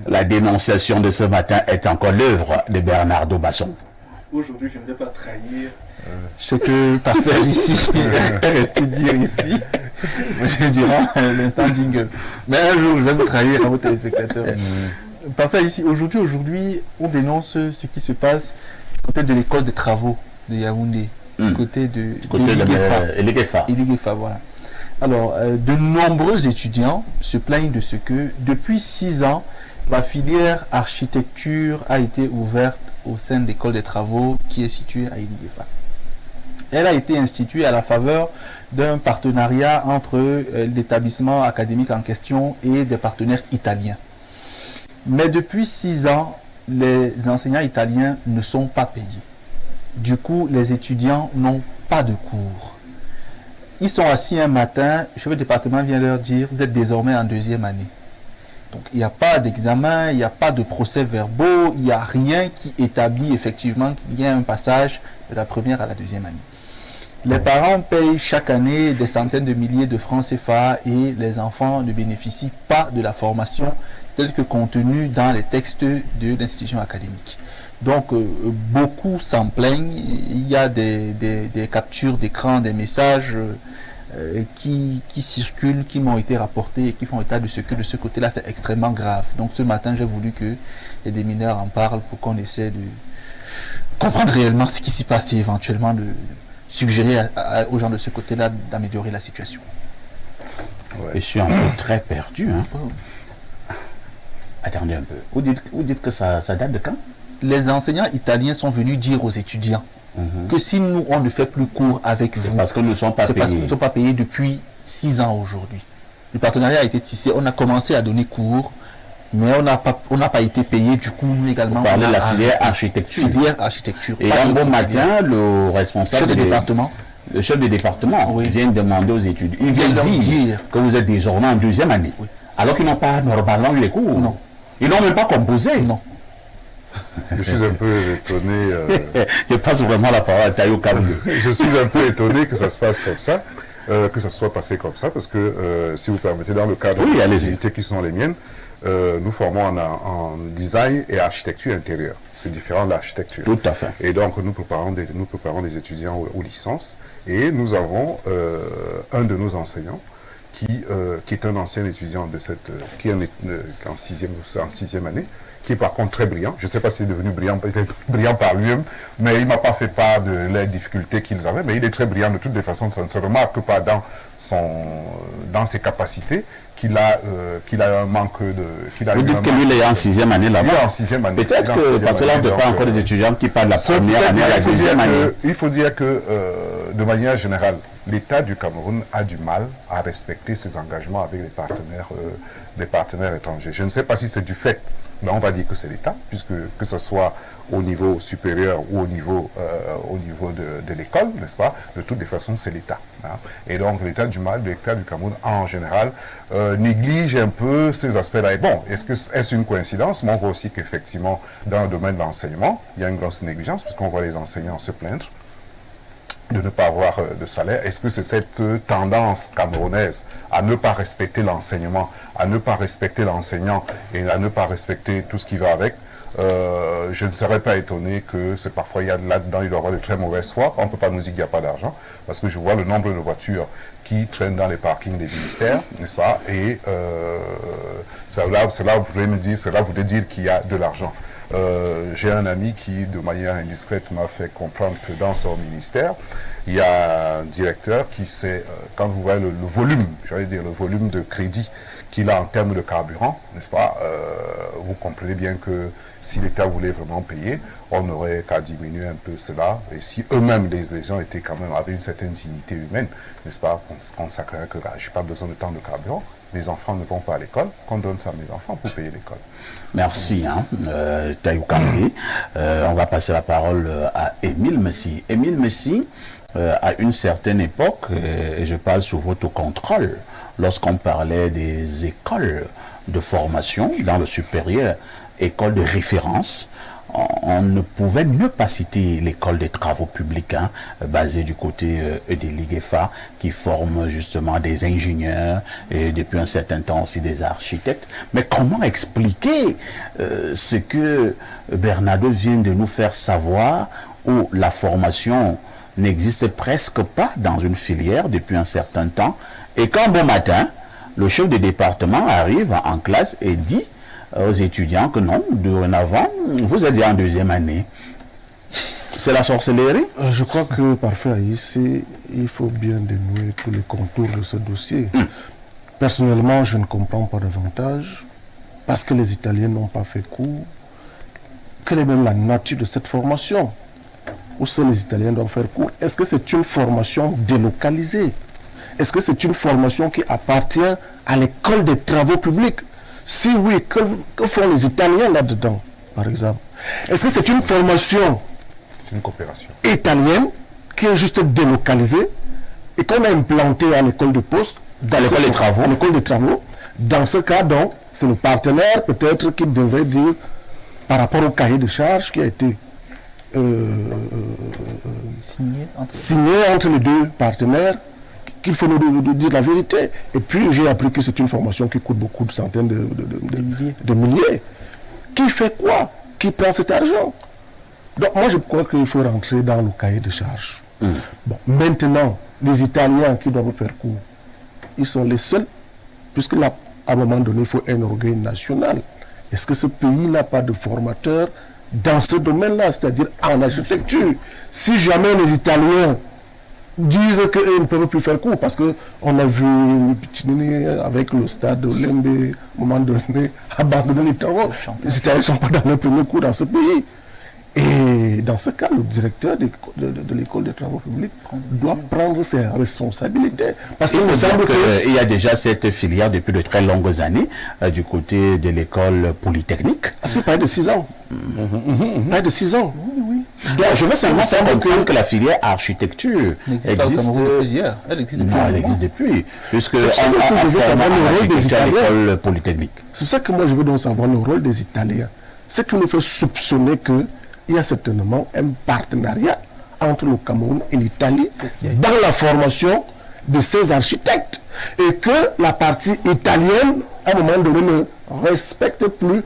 La dénonciation de ce matin est encore l'œuvre de Bernardo Basson. Aujourd'hui, je ne vais pas trahir Ce que Parfait ici est resté dire ici, monsieur Durand, l'instant jingle. Mais un jour, je vais vous trahir à vos téléspectateurs. Parfait ici, aujourd'hui, on dénonce ce qui se passe du côté de l'école de travaux de Yaoundé, du côté de Elighefa, voilà. Alors, de nombreux étudiants se plaignent de ce que, depuis 6 ans, la filière architecture a été ouverte au sein de l'école des travaux qui est située à Elighefa. Elle a été instituée à la faveur d'un partenariat entre l'établissement académique en question et des partenaires italiens. Mais depuis 6 ans, les enseignants italiens ne sont pas payés. Du coup, les étudiants n'ont pas de cours. Ils sont assis un matin, le chef de département vient leur dire, vous êtes désormais en 2e année. Donc il n'y a pas d'examen, il n'y a pas de procès-verbaux, il n'y a rien qui établit effectivement qu'il y a un passage de la 1re à la 2e année. Les parents payent chaque année des centaines de milliers de francs CFA et les enfants ne bénéficient pas de la formation telle que contenue dans les textes de l'institution académique. Donc beaucoup s'en plaignent, il y a des captures d'écran, des messages qui circulent, qui m'ont été rapportés et qui font état de ce que de ce côté-là c'est extrêmement grave. Donc ce matin j'ai voulu que les démineurs en parlent pour qu'on essaie de comprendre réellement ce qui s'y passe et éventuellement de suggérer aux gens de ce côté-là d'améliorer la situation. Ouais. Je suis un peu très perdu. Hein. Oh. Attendez un peu. Vous dites que ça date de quand? Les enseignants italiens sont venus dire aux étudiants que si nous, on ne fait plus cours avec vous, parce que nous ne sommes pas payés. Parce que nous ne sommes pas payés depuis 6 ans aujourd'hui. Le partenariat a été tissé, on a commencé à donner cours, mais on n'a pas été payé, du coup, nous également. Vous parlez de la filière architecture. Filière architecture. Et un bon matin, le responsable chef de département. Le chef de département vient demander aux étudiants. Il vient dire que vous êtes désormais en 2e année. Oui. Alors qu'ils n'ont pas normalement eu les cours. Non. Ils n'ont même pas composé. Non. Je suis un peu étonné. Je passe vraiment la parole à Tayo Kambe. Je suis un peu étonné que ça se passe comme ça, que ça soit passé comme ça, parce que si vous permettez, dans le cadre des activités qui sont les miennes, nous formons en design et architecture intérieure. C'est différent de l'architecture. Tout à fait. Et donc nous préparons des étudiants aux licences, et nous avons un de nos enseignants qui est un ancien étudiant de qui est en sixième année, qui est par contre très brillant. Je ne sais pas s'il est devenu brillant par lui-même, mais il ne m'a pas fait part de les difficultés qu'ils avaient, mais il est très brillant de toutes les façons. Ça ne se remarque pas dans ses capacités qu'il a un manque de... Vous dites que lui, il est en 6e année là-bas. Il est en 6e année. Peut-être que, parce que là, on ne pas encore des étudiants qui parlent de la première année à la 2e année. Il faut dire que, de manière générale, l'État du Cameroun a du mal à respecter ses engagements avec les partenaires étrangers. Je ne sais pas si c'est du fait, mais on va dire que c'est l'État, puisque que ce soit au niveau supérieur ou au niveau de l'école, n'est-ce pas? De toutes les façons, c'est l'État. Hein. Et donc l'État du Cameroun, en général, néglige un peu ces aspects-là. Et bon, est-ce une coïncidence? Mais on voit aussi qu'effectivement, dans le domaine de l'enseignement, il y a une grosse négligence, puisqu'on voit les enseignants se plaindre de ne pas avoir de salaire. Est-ce que c'est cette tendance camerounaise à ne pas respecter l'enseignement, à ne pas respecter l'enseignant et à ne pas respecter tout ce qui va avec? Je ne serais pas étonné que parfois là-dedans il y aura de très mauvaise foi. On ne peut pas nous dire qu'il n'y a pas d'argent, parce que je vois le nombre de voitures qui traînent dans les parkings des ministères, n'est-ce pas? Et cela voudrait dire qu'il y a de l'argent. J'ai un ami qui, de manière indiscrète, m'a fait comprendre que dans son ministère, il y a un directeur qui sait, quand vous voyez le volume, j'allais dire le volume de crédit qu'il a en termes de carburant, n'est-ce pas, vous comprenez bien que si l'État voulait vraiment payer, on n'aurait qu'à diminuer un peu cela. Et si eux-mêmes, les gens étaient quand même, avaient une certaine dignité humaine, n'est-ce pas, qu'on consacrerait que je n'ai pas besoin de tant de carburant, mes enfants ne vont pas à l'école, qu'on donne ça à mes enfants pour payer l'école. Merci, Tayo Kambe. On va passer la parole à Émile Messi. Émile Messi, à une certaine époque, et je parle sous votre contrôle, lorsqu'on parlait des écoles de formation dans le supérieur, écoles de référence, on ne pouvait ne pas citer l'école des travaux publics, hein, basée du côté des l'IGEFA, qui forme justement des ingénieurs et depuis un certain temps aussi des architectes. Mais comment expliquer ce que Bernardo vient de nous faire savoir, où la formation n'existe presque pas dans une filière depuis un certain temps, et qu'un bon matin, le chef de département arrive en classe et dit aux étudiants que non, dorénavant, vous êtes déjà en deuxième année. C'est la sorcellerie? Je crois que parfait ici, il faut bien dénouer tous les contours de ce dossier. Personnellement, je ne comprends pas davantage, parce que les Italiens n'ont pas fait cours. Quelle est même la nature de cette formation? Où sont les Italiens doivent faire cours? Est-ce que c'est une formation délocalisée? Est-ce que c'est une formation qui appartient à l'école des travaux publics? Si oui, que font les Italiens là-dedans, par exemple? Est-ce que c'est une formation coopération italienne qui est juste délocalisée et qu'on a implantée à l'école de poste, dans l'école des travaux? À l'école des travaux. Dans ce cas, donc, c'est le partenaire peut-être qui devrait dire, par rapport au cahier de charges qui a été signé entre les deux partenaires, qu'il faut nous dire la vérité. Et puis j'ai appris que c'est une formation qui coûte beaucoup de centaines de milliers. Qui fait quoi? Qui prend cet argent? Donc moi je crois qu'il faut rentrer dans le cahier de charges. Bon, maintenant, les Italiens qui doivent faire cours, ils sont les seuls, puisque là, à un moment donné, il faut un orgueil national. Est-ce que ce pays n'a pas de formateurs dans ce domaine-là, c'est-à-dire en architecture? Si jamais les Italiens disent qu'ils ne peuvent plus faire cours, parce qu'on a vu Piccinini avec le stade Olembe, à un moment donné, abandonner les travaux. Les Italiens ne sont pas dans le premier cours dans ce pays. Et dans ce cas, le directeur de l'école des travaux publics doit prendre ses responsabilités. Parce qu'il me semble qu'il y a déjà cette filière depuis de très longues années du côté de l'école polytechnique. Est-ce qu'il paraît de 6 ans? Pas de 6 ans. Oui. Donc, je veux simplement faire comprendre que la filière architecture existe. Elle existe depuis. Non, elle existe depuis. Puisque c'est pour ça que je veux savoir le rôle des Italiens. L'école polytechnique. C'est pour ça que moi je veux donc savoir le rôle des Italiens. Ce qui nous fait soupçonner que il y a certainement un partenariat entre le Cameroun et l'Italie dans la formation de ces architectes. Et que la partie italienne, à un moment donné, ne respecte plus,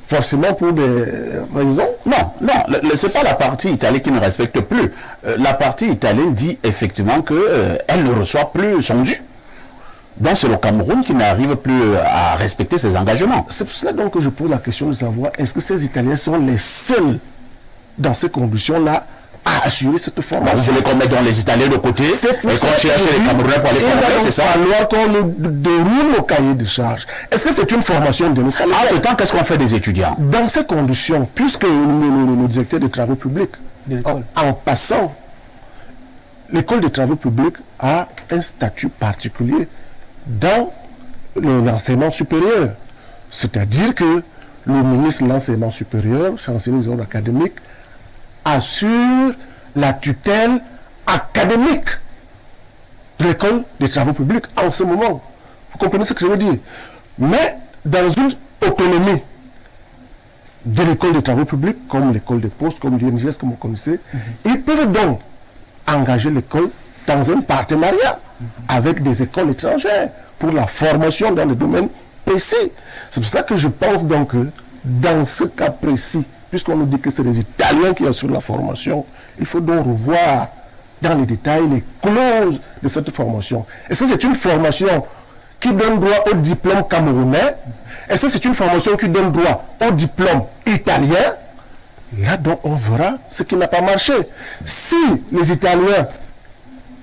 forcément pour des raisons. Non, ce n'est pas la partie italienne qui ne respecte plus. La partie italienne dit effectivement qu'elle ne reçoit plus son dû. Donc c'est le Cameroun qui n'arrive plus à respecter ses engagements. C'est pour cela donc que je pose la question de savoir, est-ce que ces Italiens sont les seuls dans ces conditions-là à assurer cette formation? Vous voulez qu'on mette dans les Italiens de côté et qu'on cherche les Camerounais pour aller former, c'est ça? Il va falloir qu'on nous déroule le cahier de charges. Est-ce que c'est une formation délocalisée? Entre-temps, qu'est-ce qu'on fait des étudiants? Dans ces conditions, puisque le directeur des travaux publics, en passant, l'école des travaux publics a un statut particulier dans l'enseignement supérieur. C'est-à-dire que le ministre de l'enseignement supérieur, chancelier des ordres académiques, assure la tutelle académique de l'école des travaux publics en ce moment. Vous comprenez ce que je veux dire? Mais dans une autonomie de l'école des travaux publics, comme l'école des postes, comme l'INGS, comme vous connaissez, ils peuvent donc engager l'école dans un partenariat avec des écoles étrangères pour la formation dans le domaine précis. C'est pour cela que je pense donc que dans ce cas précis, puisqu'on nous dit que c'est les Italiens qui assurent la formation, il faut donc revoir dans les détails les clauses de cette formation. Est-ce que c'est une formation qui donne droit au diplôme camerounais? Est-ce que c'est une formation qui donne droit au diplôme italien? Là donc on verra ce qui n'a pas marché. Si les Italiens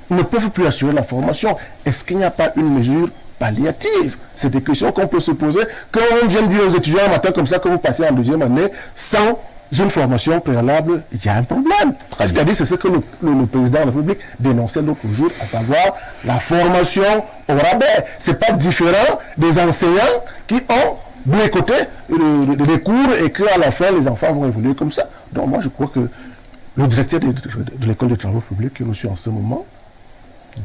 ne peuvent plus assurer la formation, est-ce qu'il n'y a pas une mesure palliative? C'est des questions qu'on peut se poser. Quand on vient dire aux étudiants un matin comme ça que vous passez en deuxième année sans une formation préalable, il y a un problème. C'est-à-dire c'est ce que le président de la République dénonçait l'autre jour, à savoir la formation au rabais. Ce n'est pas différent des enseignants qui ont boycotté les cours et qu'à la fin les enfants vont évoluer comme ça. Donc moi je crois que le directeur de l'école des travaux publics que nous sommes en ce moment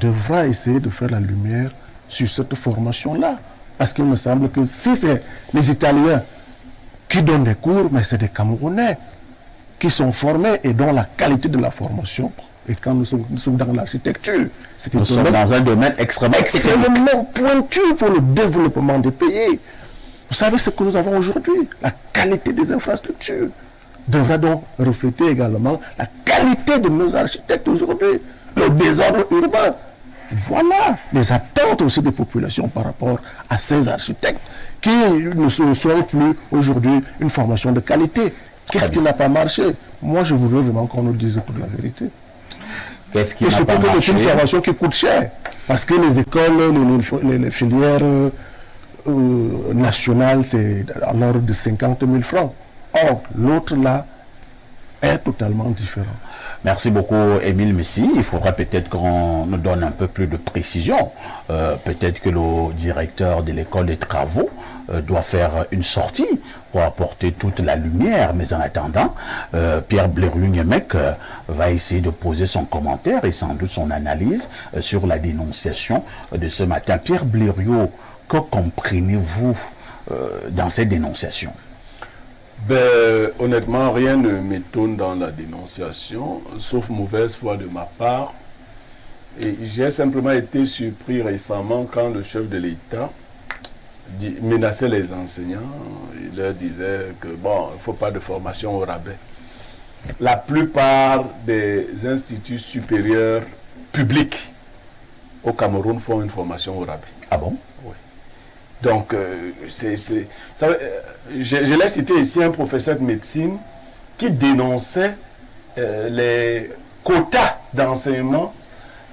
devra essayer de faire la lumière sur cette formation-là. Parce qu'il me semble que si c'est les Italiens qui donnent des cours, mais c'est des Camerounais. qui sont formés et dont la qualité de la formation, et quand nous sommes dans l'architecture, nous sommes dans un domaine extrêmement pointu pour le développement des pays. Vous savez ce que nous avons aujourd'hui, la qualité des infrastructures devra donc refléter également la qualité de nos architectes aujourd'hui, le désordre urbain. Voilà les attentes aussi des populations par rapport à ces architectes qui ne sont plus aujourd'hui une formation de qualité. Qu'est-ce qui n'a pas marché? Moi, je voudrais vraiment qu'on nous dise toute la vérité. Qu'est-ce qui n'a pas marché? C'est une formation qui coûte cher. Parce que les écoles, les filières nationales, c'est à l'ordre de 50 000 francs. Or, l'autre là est totalement différent. Merci beaucoup, Émile Messi. Il faudra peut-être qu'on nous donne un peu plus de précision. Peut-être que le directeur de l'école des travaux doit faire une sortie pour apporter toute la lumière. Mais en attendant, Pierre Blériot-Nguemec va essayer de poser son commentaire et sans doute son analyse sur la dénonciation de ce matin. Pierre Blériot, que comprenez-vous dans cette dénonciation? Ben, honnêtement, rien ne m'étonne dans la dénonciation, sauf mauvaise foi de ma part. Et j'ai simplement été surpris récemment quand le chef de l'État menaçait les enseignants. Il leur disait que, bon, il ne faut pas de formation au rabais. La plupart des instituts supérieurs publics au Cameroun font une formation au rabais. Ah bon? Oui. Donc, je l'ai cité ici, un professeur de médecine qui dénonçait les quotas d'enseignement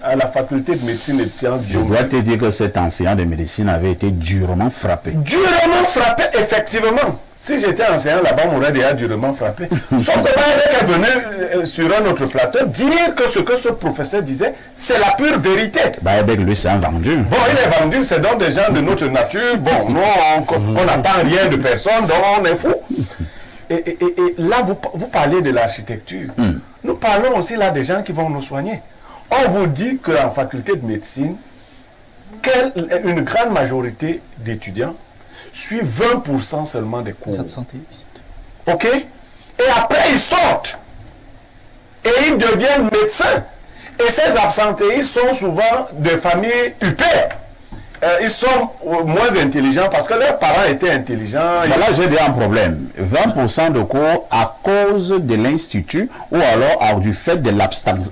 à la faculté de médecine et de sciences biologiques. Je dois te dire que cet enseignant de médecine avait été durement frappé. Durement frappé, effectivement. Si j'étais enseignant là-bas, on m'aurait déjà durement frappé. Sauf que Baïdek est venu sur un autre plateau dire que ce que ce professeur disait, c'est la pure vérité. Baïdek, lui, c'est un vendu. Bon, il est vendu, c'est donc des gens de notre nature. Bon, nous, on n'attend rien de personne, donc on est fou. Et là, vous parlez de l'architecture. Nous parlons aussi là des gens qui vont nous soigner. On vous dit qu'en faculté de médecine, une grande majorité d'étudiants suivent 20% seulement des cours. Ok? Et après, ils sortent. Et ils deviennent médecins. Et ces absentéistes sont souvent de familles huppées. Ils sont moins intelligents parce que leurs parents étaient intelligents. Voilà, j'ai déjà un problème. 20% de cours à cause de l'institut ou alors du fait de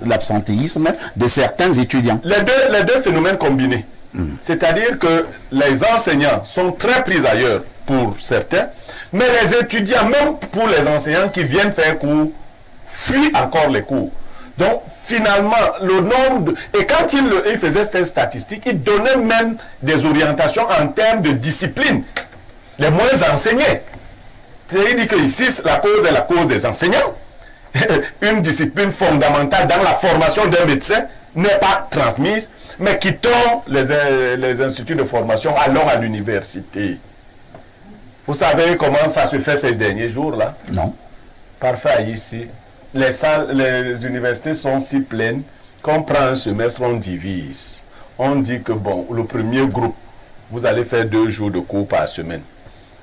l'absentéisme de certains étudiants. Les deux phénomènes combinés. C'est-à-dire que les enseignants sont très pris ailleurs pour certains, mais les étudiants, même pour les enseignants qui viennent faire cours, fuient encore les cours. Donc, finalement, le nombre et quand il faisait ces statistiques, il donnait même des orientations en termes de discipline. Les moins enseignés. Il dit que ici, la cause est la cause des enseignants. Une discipline fondamentale dans la formation d'un médecin n'est pas transmise, mais quittons les instituts de formation, allons à l'université. Vous savez comment ça se fait ces derniers jours-là? Non. Parfait, ici. Les universités sont si pleines qu'on prend un semestre, on divise. On dit que, bon, le premier groupe, vous allez faire 2 jours de cours par semaine.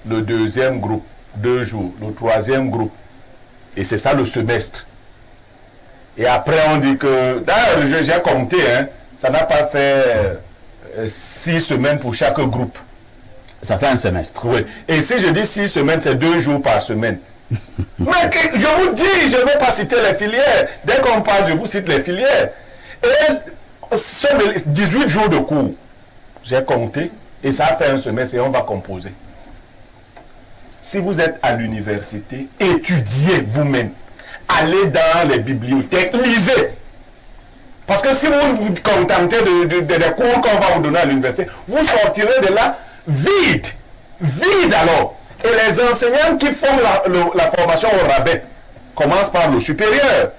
Le deuxième groupe, 2 jours. Le troisième groupe. Et c'est ça le semestre. Et après, on dit que, d'ailleurs, j'ai compté, hein, ça n'a pas fait 6 semaines pour chaque groupe. Ça fait un semestre. Oui. Et si je dis 6 semaines, c'est 2 jours par semaine. Mais je vous dis, je ne vais pas citer les filières. Dès qu'on parle, je vous cite les filières. Et 18 jours de cours, j'ai compté, et ça a fait un semestre et on va composer. Si vous êtes à l'université, étudiez vous-même. Allez dans les bibliothèques, lisez. Parce que si vous vous contentez des cours qu'on va vous donner à l'université, vous sortirez de là vide. Vide alors. Et les enseignants qui font la formation au rabais commencent par le supérieur.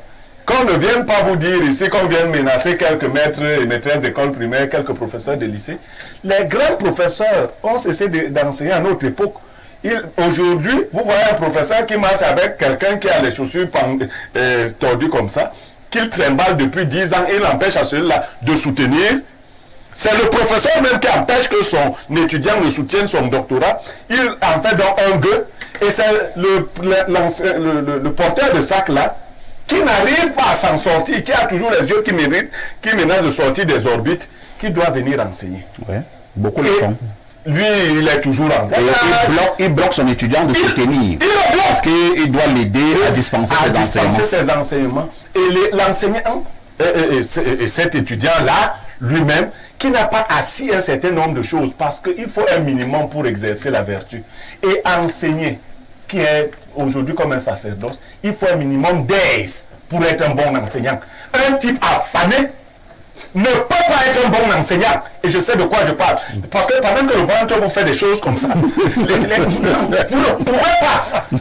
Qu'on ne vienne pas vous dire ici qu'on vient menacer quelques maîtres et maîtresses d'école primaire, quelques professeurs de lycée. Les grands professeurs ont cessé d'enseigner à notre époque. Aujourd'hui, vous voyez un professeur qui marche avec quelqu'un qui a les chaussures tordues comme ça, qu'il trimballe depuis 10 ans et l'empêche à celui-là de soutenir. C'est le professeur même qui empêche que son étudiant ne soutienne son doctorat. Il en fait donc un gueux Et c'est le porteur de sac là qui n'arrive pas à s'en sortir, qui a toujours les yeux qui menacent de sortir des orbites, qui doit venir enseigner. Ouais. Beaucoup le font. Lui, il est toujours en train. Il bloque son étudiant de se tenir. Il le bloque. Parce qu'il doit l'aider à dispenser ses enseignements. Et l'enseignant, et cet étudiant-là, lui-même, qui n'a pas assis un certain nombre de choses, parce qu'il faut un minimum pour exercer la vertu. Et enseigner, qui est aujourd'hui comme un sacerdoce, il faut un minimum d'aise pour être un bon enseignant. Un type affamé ne peut pas être un bon enseignant. Et je sais de quoi je parle. Parce que pendant que le volontaire vous fait des choses comme ça, vous ne pourrez pas. Vous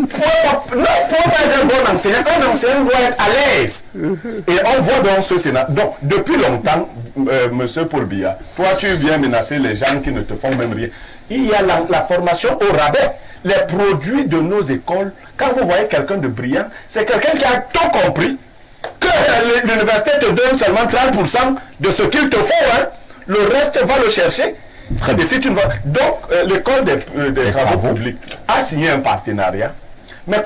ne pouvez pas être un bon enseignant. Un enseignant doit être à l'aise. Et on voit dans ce Sénat. Donc, depuis longtemps, monsieur Paul Biya, toi tu viens menacer les gens qui ne te font même rien. Il y a la formation au rabais. Les produits de nos écoles, quand vous voyez quelqu'un de brillant, c'est quelqu'un qui a tout compris. Que l'université te donne seulement 30% de ce qu'il te faut, hein. Le reste va le chercher. Très bien. Et si tu ne vas... Donc, l'école des travaux publics a signé un partenariat. Mais